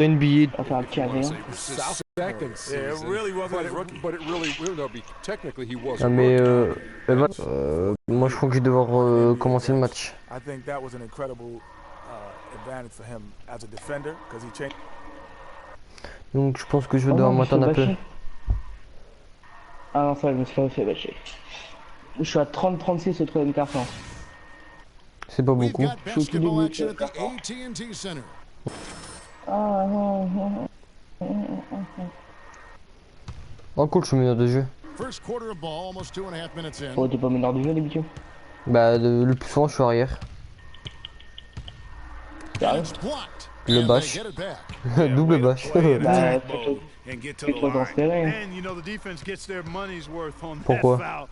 NBA. On va faire un petit arrêt. Ah mais moi je crois que je vais devoir commencer le match. Donc je pense que je vais devoir m'attendre un peu. Ah non, ça je me suis fait bâcher. Je suis à 30-36 au troisième quart-temps. C'est pas beaucoup. Je suis au tout début. Ah non. Oh cool, je suis meneur de jeu. Oh, t'es pas meneur de jeu d'habitude? Bah le plus souvent je suis arrière. Le bash. Double bash. Bah fais-toi transférer. Pourquoi? Bah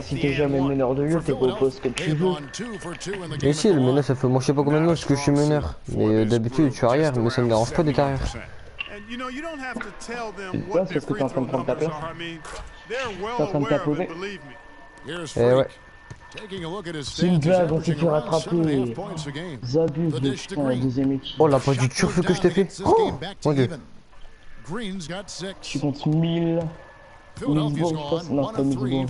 si t'es jamais meneur de jeu, t'es pas au poste que tu joues. Mais si, le meneur ça fait moi je sais pas combien de matchs que je suis meneur. Mais d'habitude je suis arrière, mais ça me dérange pas d'être arrière. Ouais, c'est ce que t'es en train de prendre ta place. T'es en train de t'apposer. Eh ouais. C'est une blague, on s'est fait rattraper. Zabus de putain, deuxième équipe. Oh la pas du turf que je t'ai fait. Oh mon dieu. Je suis contre 1000. 1000 je pense. Non, c'est pas 1000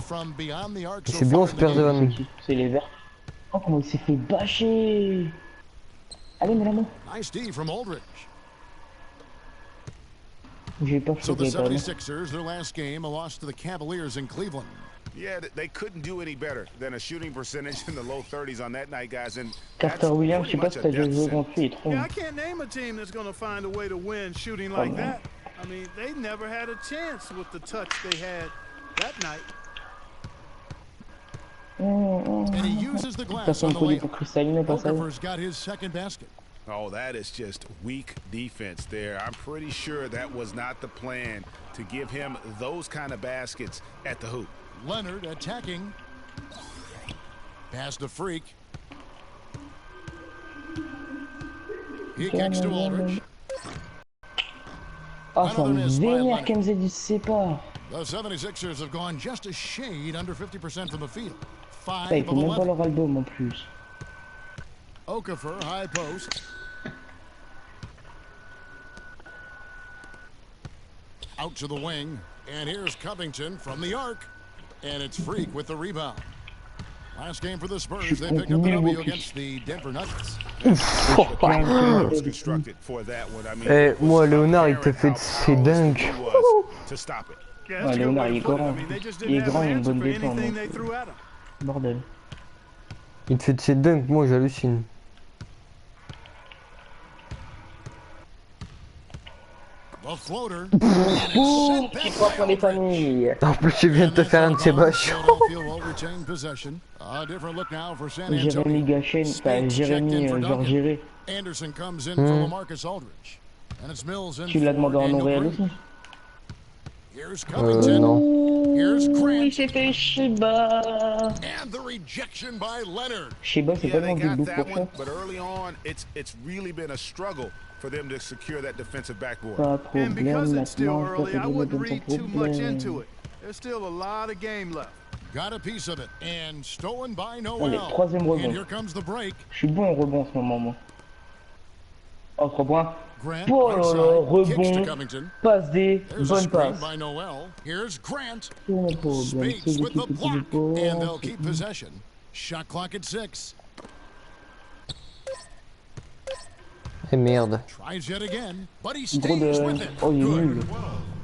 C'est bien, on se perd de la main. C'est les verts. Oh, comment il s'est fait bâcher. Allez, mets la main. J'ai peur que je sois pas Yeah, they couldn't do any better than a shooting percentage in the low 30s on that night, guys. And Carter Williams, je sais pas si t'as déjà joué contre lui, il est trop. Yeah, I can't name a team that's going to find a way to win shooting like that. I mean, they never had a chance with the touch they had that night. And he uses the glass on the layup. Okafor's got his second basket. Oh, that is just weak defense there. I'm pretty sure that was not the plan to give him those kind of baskets at the hoop. Leonard attacking. Pass to Freak. He kicks to Aldridge. Oh, ça me vénère qu'elle me dise pas. The 76ers have gone just a shade under 50% from the field. Ça, il faut même pas leur album en plus. Okafor, high post. Out to the wing. And here's Covington from the arc. And it's Freak with the rebound. Last game for the Spurs, they picked up the W against the Denver Nuggets. Eh, moi, Léonard, il te fait de ses dunks. Ouais, Léonard, il est grand. Il est grand, il a une bonne défense. Bordel. Il te fait de ses dunks, moi, j'hallucine. Petit point pour les familles. En plus, je viens de te faire un de ces bâches. Jérémy Gachen, enfin Jérémy genre géré. Tu l'as demandé en nom réel aussi? Non. Il s'est fait Shiba. Shiba, c'est pas vendu de bouffe pour ça. For them to secure that defensive backboard. And because it's still early, I wouldn't read too much into it. There's still a lot of game left. Got a piece of it and stolen by Allez, Noel. troisième rebond. And here comes the break. Je suis bon en rebond en ce moment, moi. Oh, 3 points. Grant, Oh là là, kicks to rebond, Covington. passe D, There's a bonne screen passe. by Noel. Here's Grant. Space with the block, and they'll keep possession. Shot clock at 6. Eh merde. Tries yet again, but he Gros stays de... with it. Oh, il est Good. nul.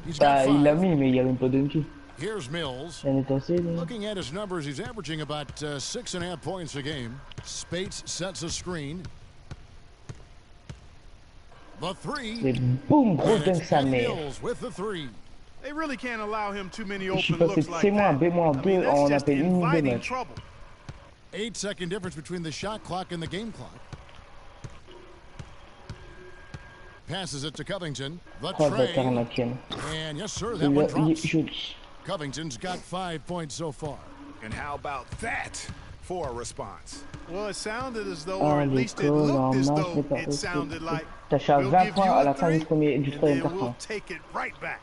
He's Bah, got il l'a 5. mis, mais il y a même pas de dunk. Here's Mills. Il en est assez, là. Looking at his numbers, he's averaging about 6.5 points a game. Spates sets a screen. The three. Et boum, gros dunk sa mère. Mills with the three. They really can't allow him too many Je suis open passé looks de like C-, that. B-2 en à peine une minute de match. 8-second difference between the shot clock and the game clock. Passes it to Covington. The Oh, bâtard, tray. ma tienne. And yes, sir, that one Il est drops. joli. Covington's got 5 points so far. And how about that for a response? Well, it sounded as though, or at least it looked as though it sounded like T'as à we'll 20 give points you à la a fin du three, troisième and then quart-temps. we'll take it right back.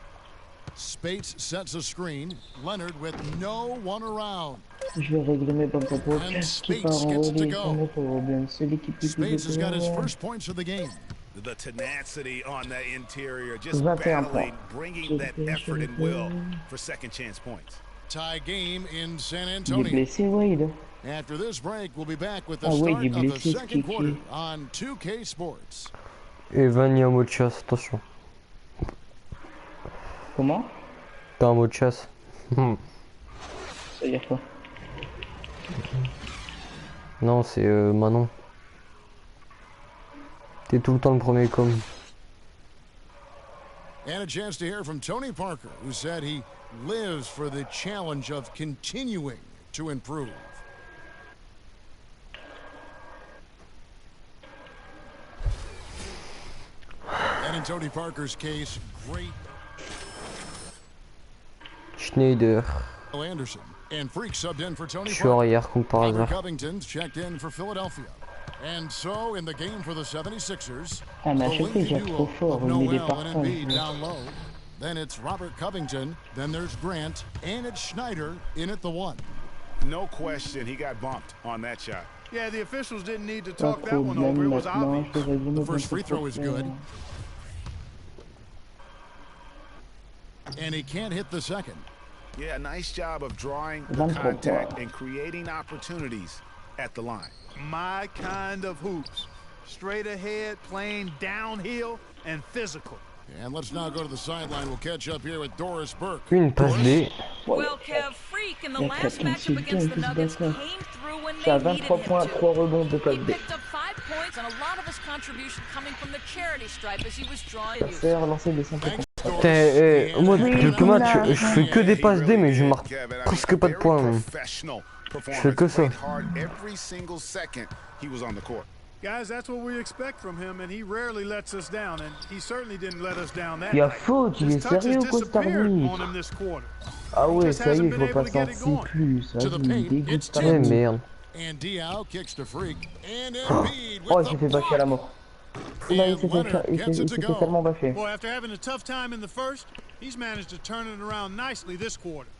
Spates sets a screen. Leonard with no one around. Je vais régler mes bonnes problèmes. And Qui Spates part en gets it to relais, go. mes problèmes. Celui qui peut Spates has got his first points of the game. The tenacity on that interior, just 21 battling, points. bringing that effort and will for second chance points. Tie game in San Il est Antonio. blessé, Wade. After this break, we'll be back with the Ah ouais, start il est of the blessé, ce second quarter Kiki. on 2K Sports. Et Van, il y a un mot de chasse, attention. Comment? T'as un mot de chasse. Ça veut dire quoi? Non, c'est Manon. T'es tout le temps le premier com. And a chance to hear from Tony Parker, who said he lives for the challenge of continuing to improve. And in Tony Parker's case, great Schneider. Anderson. And Freak subbed in for Tony Je suis Parker. arrière comme par Robert hasard. Covington's checked in for Philadelphia. And so, in the game for the 76ers, Ah, mais à the chaque fois, il lengthy joue duo trop fort. of Il met des Noel and Embiid parfums. down low. Then it's Robert Covington. Then there's Grant. And it's Schneider in at the one. No question, he got bumped on that shot. Yeah, the officials didn't need to Pas talk de that one over. problème It was maintenant. obvious. Je vais régler The first free throw is good. And he can't hit the second. Yeah, nice job of drawing the 23 contact points. and creating opportunities at the line. My kind of hoops. Straight ahead, playing downhill, and physical. And let's now go to the sideline. We'll catch up here with Doris Burke. Une passe D. Well, Kev, Freak in the Il y a last 4 matchup against the insultants qui Nuggets se came battent. through when Je suis à they needed 23 him points, to. 3 rebonds, 2 He passes D. picked up 5 points and a lot of his contribution coming from the charity stripe as he was drawing you. C'est relancé des 5 Thanks, Putain, Doris. moi, And quelques Oui, matchs, là. je fais que des He passes D, really mais je did, marque Kevin. I mean, presque pas de very points. Même. professional fais performance. que ça. Played hard every single second he was on the court. Guys, that's what we expect from him, and he rarely lets us down, and he certainly didn't let us down that Il y a night. faute, il His est touches sérieux ou quoi, disappeared Starly? on him this quarter. Ah ouais, Just ça y est, hasn't je been vois able pas to get it ça going. plus. To the Vas-y, il paint, dégoûte it's pas. Eh merde. And Diao kicks to Freak. And Embiid Oh, with il s'est the fait bâcher à la block. mort. Là, il s'est fait, Leonard il gets s'est it il to s'est go. totalement bâché. Boy, after having a tough time in the first, he's managed to turn it around nicely this quarter.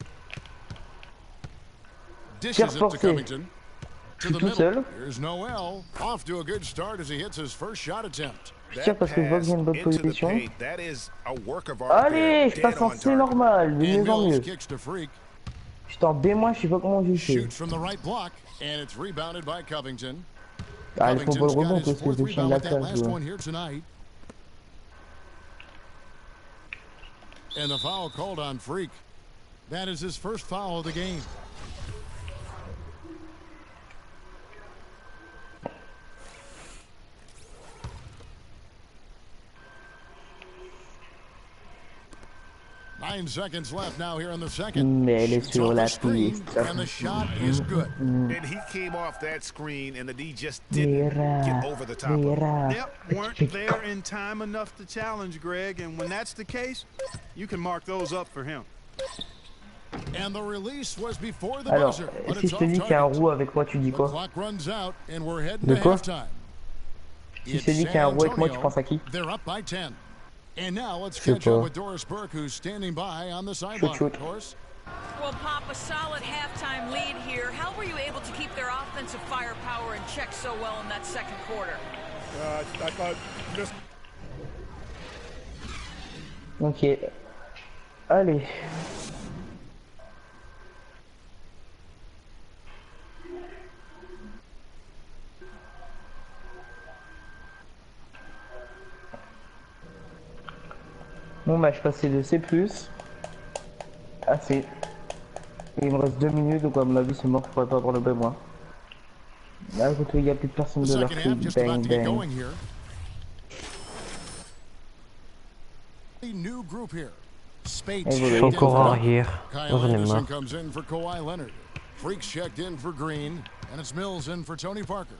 Dishes Tir it to forcé. Covington. Je To suis the tout seul. middle. Here's Noel. Off to a good start as he hits his first shot attempt. Je tire parce que je vois que j'ai une bonne Into the position. paint, that is a work of art Allez, there, je dead passe en on C target. normal, de And mieux en Mills mieux. kicks to Freak. J'étais en B-, je sais pas comment j'ai fait. Shoots from the right block. And it's rebounded by Covington. Ah, il faut pas le Covington's got rebond his parce que fourth je chien rebound de la with that classe. last Ouais. one here tonight. And the foul called on Freak. That is his first foul of the game. Nine seconds left now here in the second. Mais elle est Shoots sur off la the screen, piste. and the shot is good. And he came off that screen, and the D just didn't get over the top of it. Mira. Yep, weren't there in time enough to challenge Greg, and when that's the case, you can mark those up for him. And the release was before the Alors, buzzer, but si it's je te off dis qu'il y a un target. roux avec moi, tu dis The quoi? clock runs out, and we're heading De to quoi? halftime. Si je te dis qu'il y a un roux avec moi, tu penses à qui? They're up by 10. And now let's Je sais catch up pas. with Doris Burke, who's standing by on the sideline. shoot. Doris? Well, Pop, a solid halftime lead here. How were you able to keep their offensive firepower in check so well in that second quarter? I thought just Ok. Allez. Bon bah je passais de C+. à C. Et il me reste 2 minutes, donc à mon avis c'est mort, je pourrais pas avoir le B moi. Là écoutez, il n'y a plus personne The de leur second half truc, just about bang to get bang. going here. A new group here. Spades Et voilà. Je suis checked in encore for- arrière. Kyle Moi, j'en ai Anderson marre. comes in for Kawhi Leonard. Freak's checked in for Green, and it's Mills in for Tony Parker.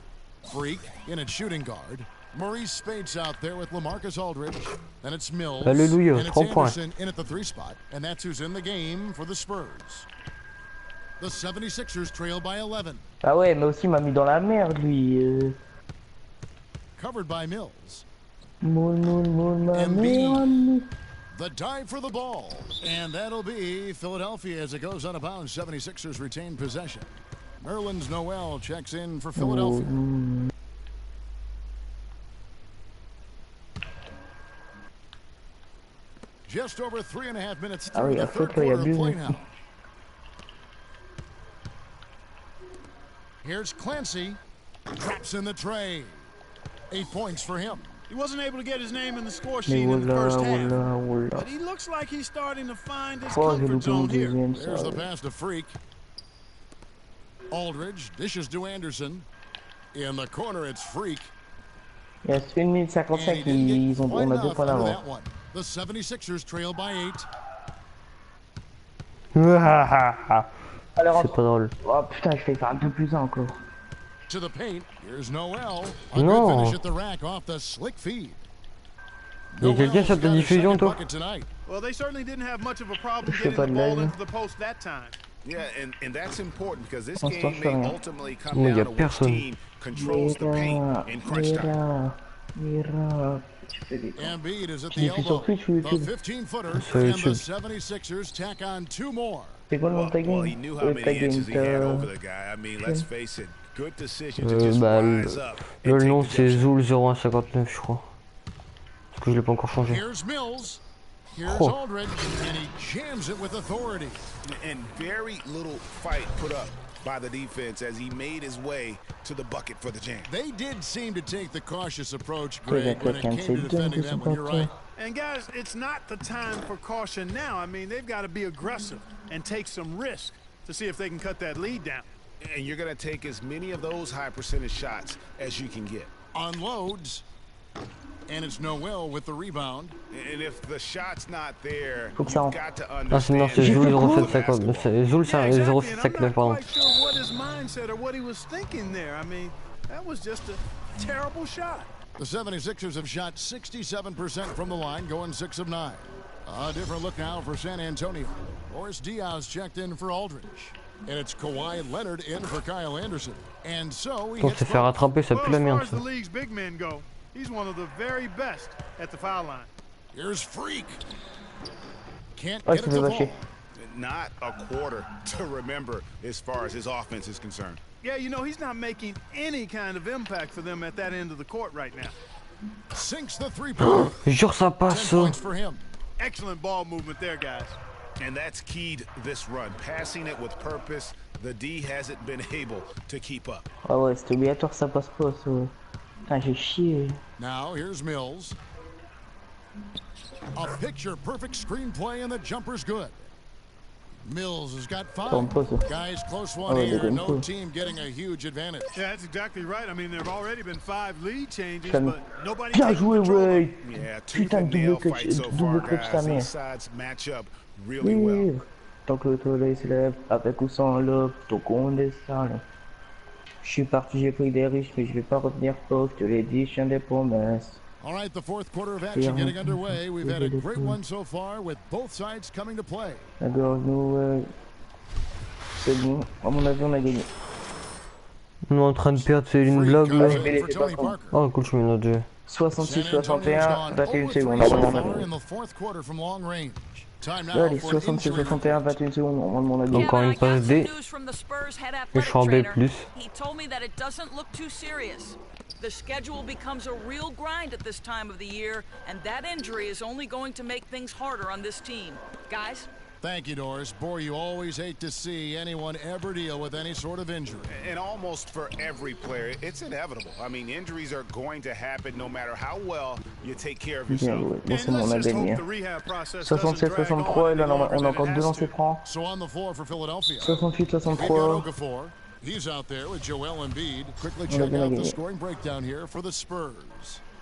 Freak in at shooting guard. Maurice Spates out there with LaMarcus Aldridge. Then it's Mills. Alléluia, And it's 3 points. Anderson in at the 3 spot, and that's who's in the game for the Spurs. The 76ers trail by 11. Ah ouais, mais aussi il m'a mis dans la merde lui. Covered by Mills. Moule, ma Embiid. merde. The dive for the ball. And that'll be Philadelphia as it goes out of bounds. 76ers retain possession. Nerlens Noel checks in for Philadelphia. just over 3.5 minutes Ah through oui, the la third faute, là, il y a quarter of but. play now. Here's Clancy. Drops in the tray. 8 points for him. He wasn't able to get his name in the score Mais sheet in the first half. voilà. But he looks like he's starting to find his Oh, j'ai comfort loupé mon zone here. deuxième, There's the ça. pass to Freak. Aldridge dishes to Anderson. In the corner, it's Freak. Il reste 1 minute And he 55, didn't get on quite a 2 enough points under d'avance. that one. The 76ers trail by 8. Alors, C'est pas drôle. oh putain, je vais faire un peu plus un encore. To the paint. Here's Noel. A good Non. finish at the rack off the slick feed. Il y a quelqu'un sur ta Noel's got his diffusion, second toi? bucket tonight. Well, they certainly didn't have much of a problem Je fais getting pas the de ball live. into the post that time. Yeah, and that's important because this Pour l'instant, game je fais may rien. ultimately come Moi, y a down to which personne. team controls the paint in crunch time. Mira. Tu fais des cons. Embiid is at Tu the diffuses sur elbow. Twitch ou The YouTube? 15-footers Sur and YouTube. the 76ers tack on 2 more. C'est quoi le nom de ta Well, he game? knew how Ta many inches game, he had ta... over the guy. I mean, let's face it, good decision to just Bah, rise up le and nom take the c'est jump shot. Zool 0159, je crois. Parce que je l'ai pas encore changé. Here's Mills. Here's Oh. Aldridge. And he jams it with authority. And very little fight put up by the defense as he made his way to the bucket for the jam. They did seem to take the cautious approach, Très Greg, when it came c'est to dingue defending ce that one. You're right. And guys, it's not the time for caution now. I mean, they've got to be aggressive and take some risk to see if they can cut that lead down. And you're going to take as many of those high percentage shots as you can get. Unloads. And it's Noel with the rebound. And if the shot's not there, Faut que ça you've rentre. got to Ah, c'est non, understand c'est Zool the rules of 0750. basketball. C'est Zool Yeah, exactly, and I'm 0759, not pardon. quite sure what his mindset or what he was thinking there. I mean, that was just a terrible shot. The 76ers have shot 67% from the line, going 6 of 9. A different look now for San Antonio. Boris Diaz checked in for Aldridge. And it's Kawhi Leonard in for Kyle Anderson. And so he On hits s'est fait both. rattraper, ça Well, pue la as far merde. as Ça. the league's big men go, he's one of the very best at the foul line. Here's Freak. Can't Ouais, get ça it fait to vacher. fall. Not a quarter to remember as far as his offense is concerned. Yeah, you know, he's not making any kind of impact for them at that end of the court right now. Sinks the three-pointer. Jure, ça 10 passe. Ça. points for him. Excellent ball movement there, guys. And that's keyed this run. Passing it with purpose, the D hasn't been able to keep up. Ah ouais, c'est obligatoire, ça passe pas, ça. Putain, j'ai chié. Now here's Mills. A picture-perfect screenplay and the jumper's good. Mills has got 5. Tombe pas, ça. Guys, close one Oh, they here. didn't No pull. team getting a huge advantage. Yeah, that's exactly right. I mean, there have already been 5 lead changes, Putain, but nobody bien taking joué, control of ouais. it. Yeah, tooth Putain, and nail double clutch, fight so double far, clutch ta guys. mère. These sides match up really well. Oui. Tant que le soleil se lève, avec ou sans l'aube, tant qu'on descend. Là. Je suis parti, j'ai pris des risques, mais je vais pas revenir pauvre, je te l'ai dit, chien des promesses. All right, the fourth quarter of action getting underway. We've had a great one so far with both sides coming to play. Alors, nous, c'est bon, à mon avis, on a gagné. On est en train de perdre, c'est une Freak blague là. comes in Mais for c'est pas Tony con. Parker. Oh, cool, je mets notre jeu. San 66-61, Antonio's gone 21 over 3 secondes, so normalement, on a far in gagné. the fourth quarter from long range. Time now Allez, for an injury 66-61, report. 21 secondes, normalement, on a gagné. Encore Kevin, une I got passe some D. news from the Spurs head Et je athletic suis en B+. trainer. He told me that it doesn't look too serious. The schedule becomes a real grind at this time of the year, and that injury is only going to make things harder on this team. Guys? Thank you, Doris. Boy, you always hate to see anyone ever deal with any sort of injury. And almost for every player, it's inevitable. I mean, injuries are going to happen no matter how well you take care of Bien yourself. joué, bon, c'est And bon, on let's a just gagné. hope the rehab process doesn't drag 67-63, on et là, any on longer a than encore it 2 has lancers to. francs. So on the floor for Philadelphia. 68-63. Okafor. He's out there with Joel Embiid. Quickly On a check bien out the gagné. scoring breakdown here for the Spurs.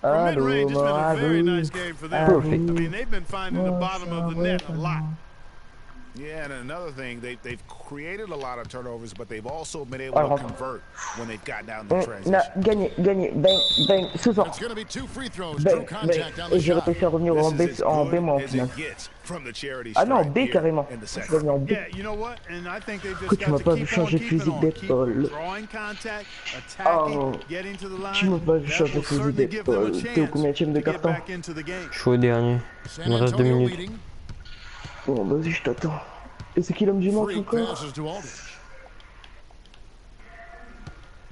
From Allô, mid-range, it's been a very nice Bravo. game for them. Perfect. I mean, they've been finding the bottom of the net a lot. Yeah, and another thing, they've created a lot of turnovers, but they've also been able to convert when they've got down the On transition. a gagné, bang, bang, ce soir. It's going to be 2 free throws, true Bang, contact bang. on Et the j'ai shot. réussi à revenir en This is B, en as B moi, good au as final. it gets from the charity Ah non, stripe B here carrément. in the Je suis second. revenu en B. Yeah, you know what? And I think they've Écoute, just tu m'as got pas to vu keep on changer de keeping fusil on. d'épaule. Keep drawing contact, attacking, Oh. getting to the Tu m'as line. pas vu That changer will de fusil certainly give them a d'épaule. T'es au chance combienième de to get carton? back into the game. Je suis au dernier. Il San me reste 2 Antonio minutes. leading. Bon, vas-y, je t'attends. Et c'est qui l'homme du match Freak encore? passes to Aldridge.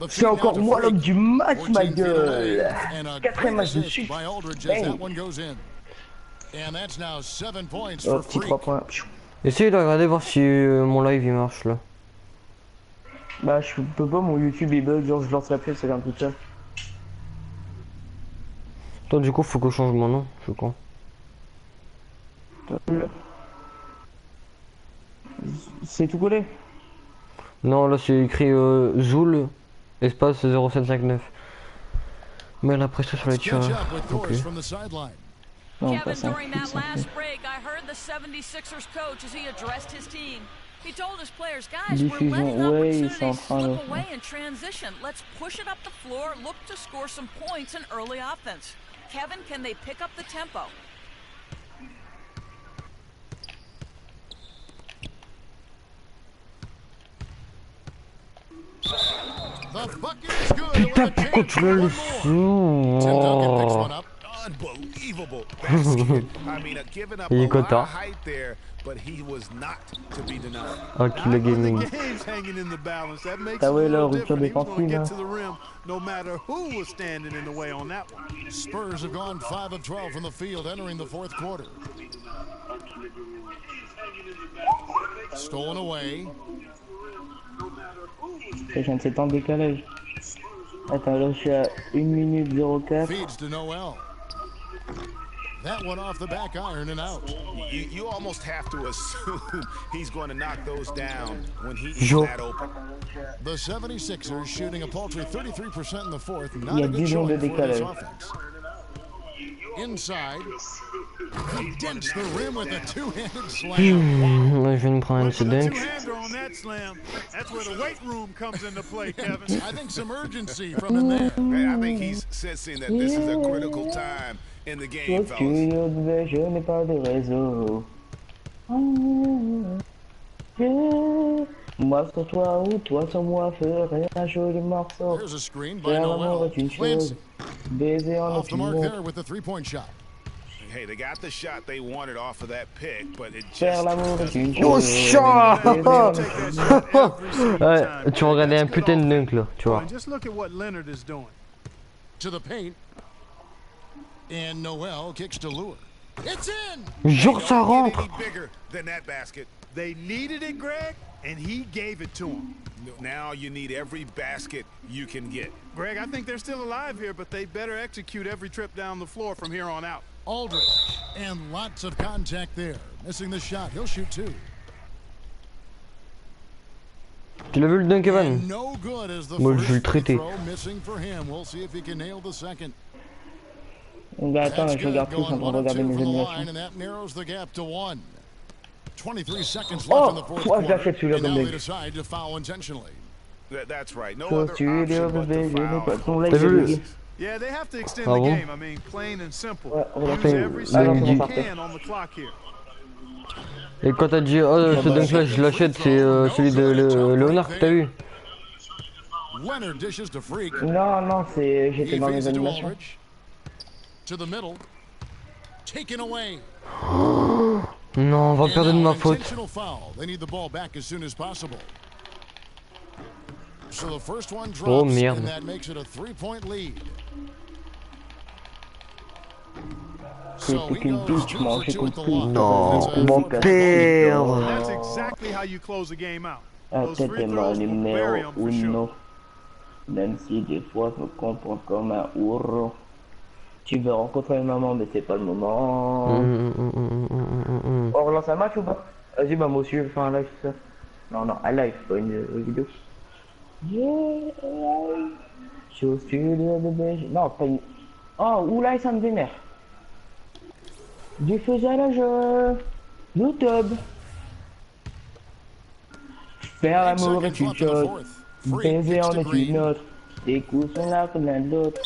The C'est feed now encore to moi Freak. l'homme du match, 14 ma feet away, gueule. and a Quatrième great match de assist suite. by Aldridge as Bang. that one goes in. And that's now 7 points Oh, for petit Freak. 3 points. Essayez de regarder voir si mon live il marche là. Bah, je peux pas, mon YouTube il bug, genre je lance la pub, c'est un tout ça. Toi du coup faut que je change mon nom, je crois. C'est tout collé. Non là c'est écrit Zoul espace 0759. Mais la pression sur les Let's catch tireurs. up with Ok. Doris from the sideline. Non, pas Kevin, 5. during that last break, I heard the 76ers coach as he addressed his team. He told his players, guys, we're Diffusion, letting ouais, ils sont en opportunities train de slip away in transition. Let's push it up the floor, look to score some points in early offense. Kevin, can they pick up the tempo? The bucket is good. With a chance for one more. Tim Duncan picks one up. Unbelievable basket. I mean, giving up a Il est lot content. of height there, but he was not to be denied. Ah Killer When Gaming. the game's hanging in the balance, that makes it Ah a ouais, là, little rupture different. He was going to défensive, get hein. to the rim no matter who was standing in the way on that one. Spurs have gone 5 of 12 from the field entering the fourth quarter. Stolen away. Je viens de 7 ans de décalage. Attends, là je suis à 1 minute 04. Feeds to Noel. That one off the back iron and out. You almost have to assume he's going to knock those down when he is Joe. that open. The 76ers shooting a paltry 33% in the fourth. Not Il y a a good 10 secondes de showing for this décalage. offense. Inside. He dents the rim with a two-handed slam. Là je viens de me prendre un Look petit for the dunk. two-hander on that slam. That's where the weight room comes into play, Kevin. I think some urgency from in there. I think he's sensing that this is a critical time in the game, fellas. Studio de je n'ai pas de réseau. Moi sur toi ou toi sur moi ferait un joli morceau. There's a screen by Faire l'amour Noel. est une chose, Clancy baiser en off est the une mark autre. there with a three-point shot. Hey, they got the shot they wanted off of that pick, but it Faire just l'amour est une Oh chose. chat. baiser en est Take that une shot every single Ouais, time. tu vas regarder un That's good putain de offense. dunk là, tu vois. And just look at what Leonard is doing. To the paint. And Noel kicks to Lure. It's in! Genre ça don't get rentre. any bigger than that basket. They needed it, Greg, and he gave it to him. Now you need every basket you can get. Greg, I think they're still alive here, but they better execute every trip down the floor from here on out. Aldridge. And lots of contact there. Missing the shot. He'll shoot two. Tu l'as vu le dunk Evan? And no good as the Moi, je vais le first free traiter. throw missing for him. We'll see if he can nail the second. Bah attends, That's je good. regarde tous en Going train de 1 of 2 regarder mes from the line, animations. and that narrows the gap to 1. 23 seconds left Oh, in the fourth ouais, je l'ai quarter. fait celui-là And comme now they dunk. decide to foul intentionally. That's right. No Sur other studio option de but to je n'ai pas foul. ton live T'as vu bugué. Yeah, they have to extend Ah the bon? game. I mean, plain and simple. Ouais, on va Use faire- every Ah, second non, you c'est bon, can on the clock here. Et quand t'as dit oh ce dunk là je l'achète, c'est celui de Léonard que t'as vu. Leonard dishes to Freak. Non, non, c'est j'étais He dans feeds les it to animations. Aldridge. To the middle. Taken away. Non, on va And perdre de now ma an faute. intentional foul. They need the ball back as soon as possible. So the first one drops, Oh, merde. and that makes it a 3-point lead. So he qu'une goes touche, 2 moi, for j'ai 2 at the compris. line. Non, It's a on va 4-point ball. perdre. That's exactly how you close a game out. Ah, Those peut-être free mon throws will bury numéro them for sure. uno. Même si des fois je me comporte comme un ouro. Tu veux rencontrer une maman, mais c'est pas le moment. On relance un match ou pas? Vas-y, bah moi aussi je vais faire un live, c'est ça. Non, non, un live, pas une vidéo. Yeah, je suis au studio de BG. Non, pas une. Oh, oula, ça me vénère. Diffusage YouTube. Faire 8 l'amour est seconds une left in the chose. fourth. Freak Baiser kicks en to est Green. une autre. Des coups sont là comme l'un de l'autre.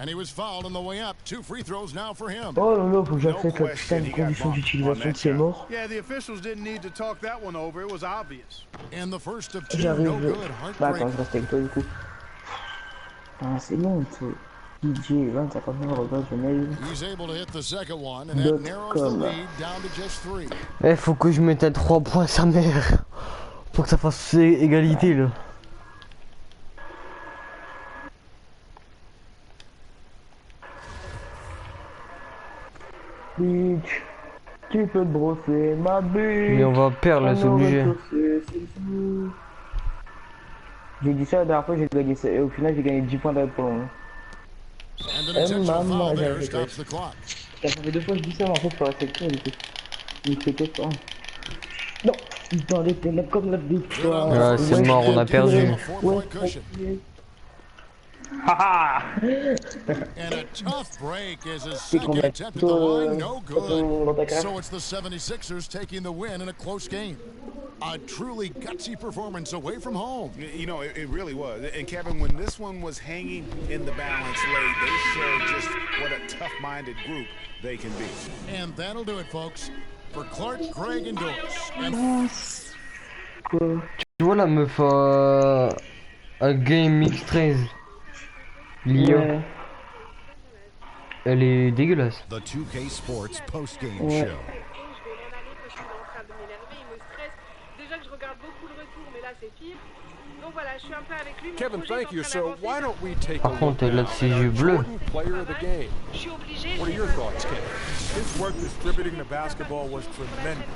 And he was fouled on the way up. 2 free throws now for him. Oh là là, faut que j'accepte No la putain de question, he got condition bumped d'utilisation on de that ces shot. morts. Yeah, the officials didn't need to talk that one over. It was obvious. And the first of 2, J'arrive. no good. Bah attends, Heartbreak. je reste avec toi du coup. Ah, c'est bon, c'est. DJ 2059, regarde, je mail. He's able to hit the second one, and that Dot narrows the com. lead down to just 3. Eh, faut que je mette à 3 points sa mère. Pour que ça fasse égalité là. Bitch, tu peux te brosser ma bitch. Mais on va perdre là, c'est obligé. J'ai dit ça la dernière fois, j'ai gagné ça. Et au final, j'ai gagné 10 points d'Apple. And an intentional Maman, foul there j'avais fait. stops the clock. Ça fait 2 fois que je dis ça, mais en fait, c'est pas la section, du coup. Il fait que ça. Non, dans les ténèbres comme la Good on the victoire. Ouais, first c'est mort, on a shot, gives them perdu. a 4-point cushion. Haha. And a tough break as his C'est second combien attempt at the line, no dans ta good. carrière? So it's the 76ers taking the win in a close game. A truly gutsy performance away from home. You know, it really was. And Kevin, when this one was hanging in the balance late, they showed just what a tough-minded group they can be. And that'll do it, folks. For Clark, Greg, and Doris. And Tu vois la meuf à Game X13, Lia, Ouais. elle est dégueulasse. the 2K Sports post-game Ouais. show. Je vais m'en aller parce qu'il est en train de m'énerver, il me stresse. Déjà que je regarde beaucoup le retour, mais là c'est pire. Donc voilà, je suis un peu avec lui. Mon Kevin, projet est thank en you. train So d'avancer. why don't we take a Par look contre, elle a now ses at yeux our bleus. Jordan player of the game? Je suis obligée. What are your thoughts, Kevin? His work distributing the basketball was tremendous.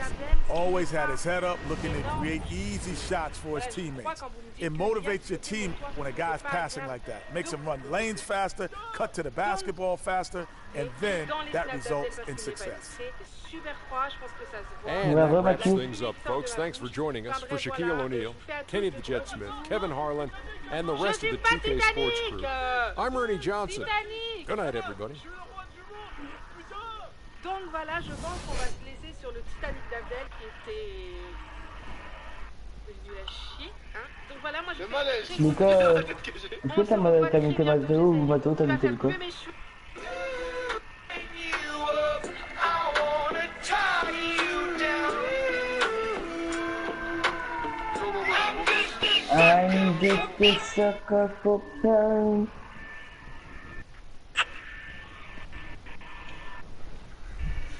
Always had his head up, looking to create easy shots for his teammates. It motivates your team when a guy's passing like that. Makes them run lanes faster, cut to the basketball faster, and then that results in success. Super froid, je pense que ça se voit. And Ouais, that vraiment, wraps tout. things up, folks. Thanks for joining us. For Shaquille O'Neal, Kenny the Jet Smith, Kevin Harlan, and the rest of the 2K Sports crew. I'm Ernie Johnson. Titanic. Good night, everybody. Donc voilà, je pense qu'on va se laisser sur le Titanic d'Abdel qui était nul à chier. Hein. Donc voilà, moi je vais Donc, est-ce que t'as muté Mathéo ou Mathéo t'as muté le quoi? I'm just a sucker for pain.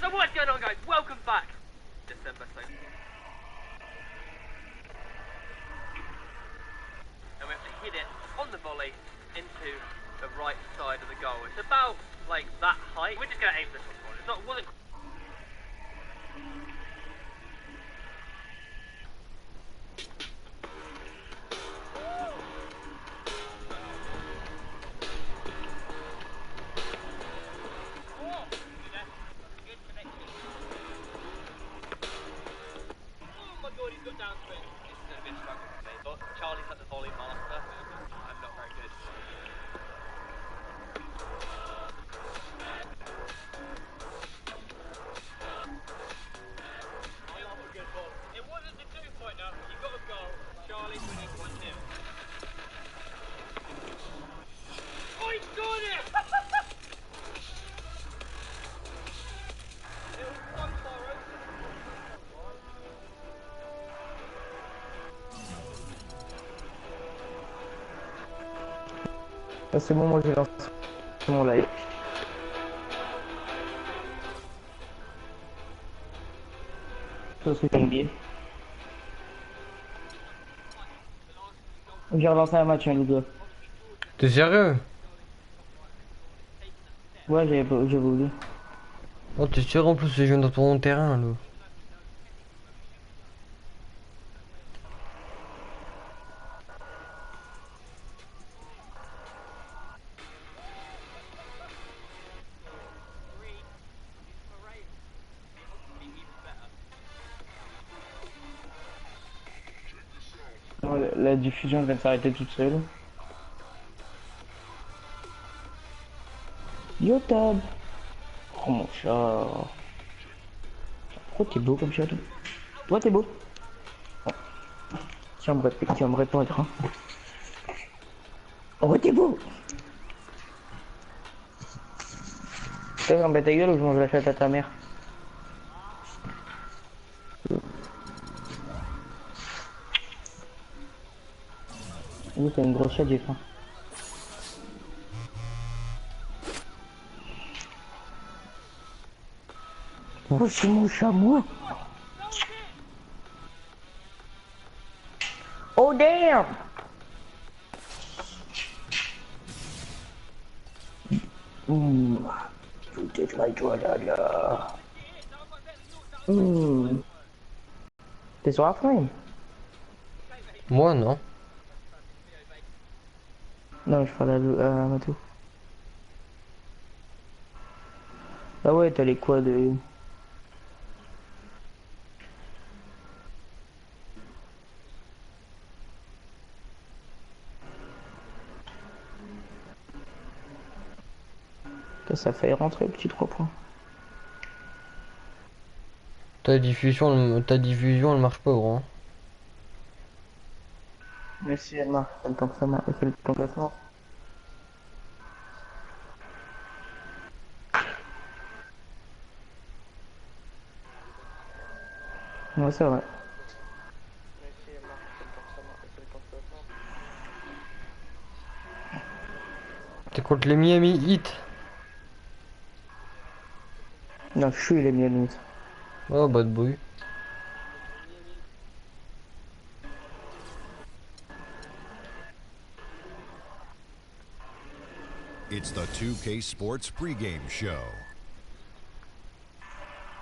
So what's going on, guys? Welcome back. December so. And we have to hit it on the volley into the right side of the goal. It's about like that height. We're just gonna aim this one. It's not wasn't. Charlie's like the volley master. I'm not very good. It wasn't the 2-pointer. You got a goal. Charlie's winning 1-0. Oh, he scored it! It was so far open. Ah, c'est bon, moi j'ai lancé mon live. Parce que j'ai oublié. J'ai relancé un match, hein, les gars. T'es sérieux? Ouais, j'ai oublié. Oh, t'es sûr en plus, je viens dans ton terrain là. La diffusion vient de s'arrêter toute seule. YouTube. Oh mon chat. Oh t'es beau comme chat toi. Toi t'es beau. Oh. Tu vas me répondre. Hein. Oh t'es beau. Tu vas me ta gueule ou je mange la chatte à ta mère. Oui, t'as une grosse chatte, j'ai faim. Oh, c'est mon chameau. Oh, damn. T'es sur la frame? Moi, non. Non, je parle à Matou. Ah ouais, t'as les quads. Ça fait rentrer le petit 3 points. Ta diffusion, elle marche pas, gros. Mais si elle marche, elle temps que ça marche, elle temps que ça marche. Ouais, c'est vrai. T'es contre les Miami Heat? Non, je suis les miennes. Oh, bah de bruit. It's the 2K Sports pregame show.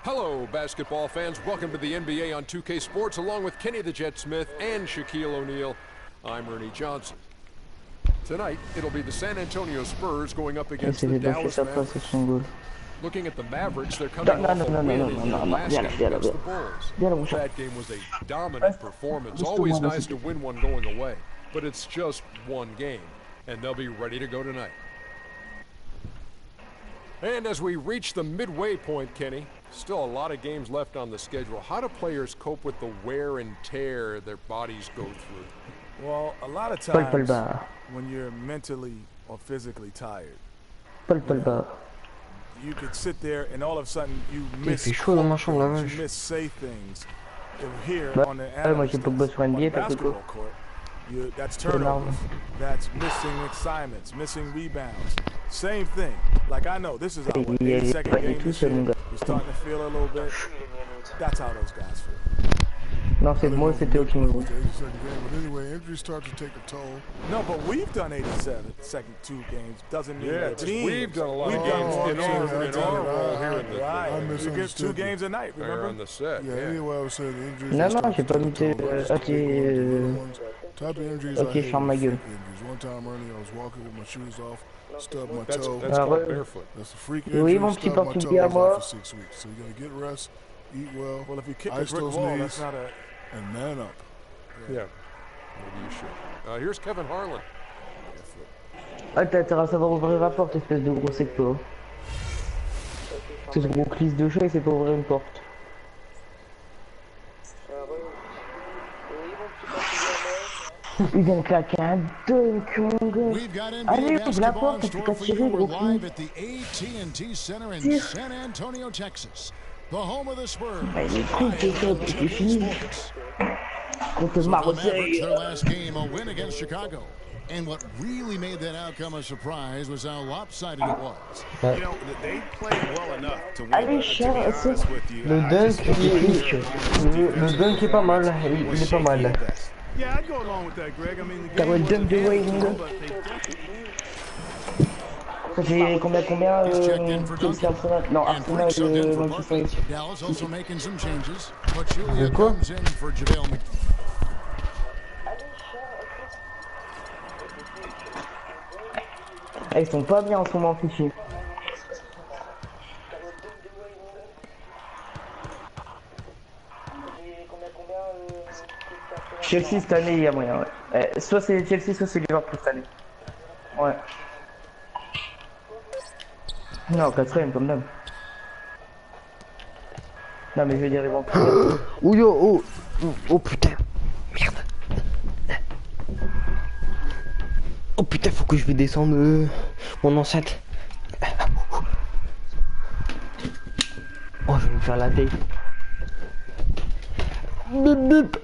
Hello, basketball fans. Welcome to the NBA on 2K Sports, along with Kenny the Jet Smith and Shaquille O'Neal. I'm Ernie Johnson. Tonight, it'll be the San Antonio Spurs going up against the Dallas Mavericks. Looking at the Mavericks, they're coming off a win in their last game against the Bulls. That game was a dominant performance. Always nice to win one going away, but it's just one game, and they'll be ready to go tonight. And as we reach the midway point, Kenny, still a lot of games left on the schedule. How do players cope with the wear and tear their bodies go through? Well, a lot of times when you're mentally or physically tired, you could sit there and all of a sudden you miss say things here on the basketball court. That's turnovers, that's missing assignments, missing rebounds. Same thing. Like I know this is our 82nd game this year. You're starting to feel a little bit. That's how those guys feel. Non, c'est moi, c'était aucun niveau. Anyway, injuries start to take a toll. No, but we've done 87 second 2 games. Doesn't mean that team. We've done a lot of games in our role here in the right. You get 2 games a night, remember? On the set. Yeah, anyway, I was saying the injuries. Non, j'ai pas mis type of injuries ok, je ferme ma gueule. One time, Ernie, I was walking with my shoes off, stubbed my toe. That's called barefoot. That's a freak injury. Stubbed my toe off for 6 weeks. So you gotta get rest, eat well, if you kick ice a brick those wall, knees, that's not a... and man up. Yeah, maybe you should. Here's Kevin Harlan. Ah, t'as intérêt à savoir ouvrir la porte, espèce de gros secto. Ce gros clisse de chat, il sait pas ouvrir une porte. Il vient de claquer un dunk, mon gars. Allez, ouvre la porte, tu peux tirer, gros clisse. Bah, il est cool, t'es top, c'est fini. Contre Marseille. And what really made that outcome a surprise was how lopsided it was. You know, they played well enough to win. Allez, cher, le dunk est pas mal, il est pas mal. Yeah, I'd go along with that, Greg. I mean, T'as le dunk de Wayne. Ça fait combien Chelsea Arsenal? Non, Arsenal de Manchester City. De quoi? Ah, ils sont pas bien en ce moment, fichus. Chelsea cette année, il y a moyen, ouais. Soit c'est Chelsea, soit c'est Liverpool cette année. Ouais. Non, 4ème comme d'hab. Non, mais je veux dire, ils vont pas. Oh yo, oh putain. Merde. Oh putain, faut que je vais descendre mon enceinte. Oh, je vais me faire la tête. Bip bip.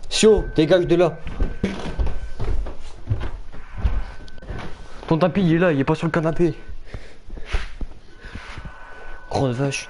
Sio, dégage de là. Ton tapis il est là, il est pas sur le canapé. Grosse vache.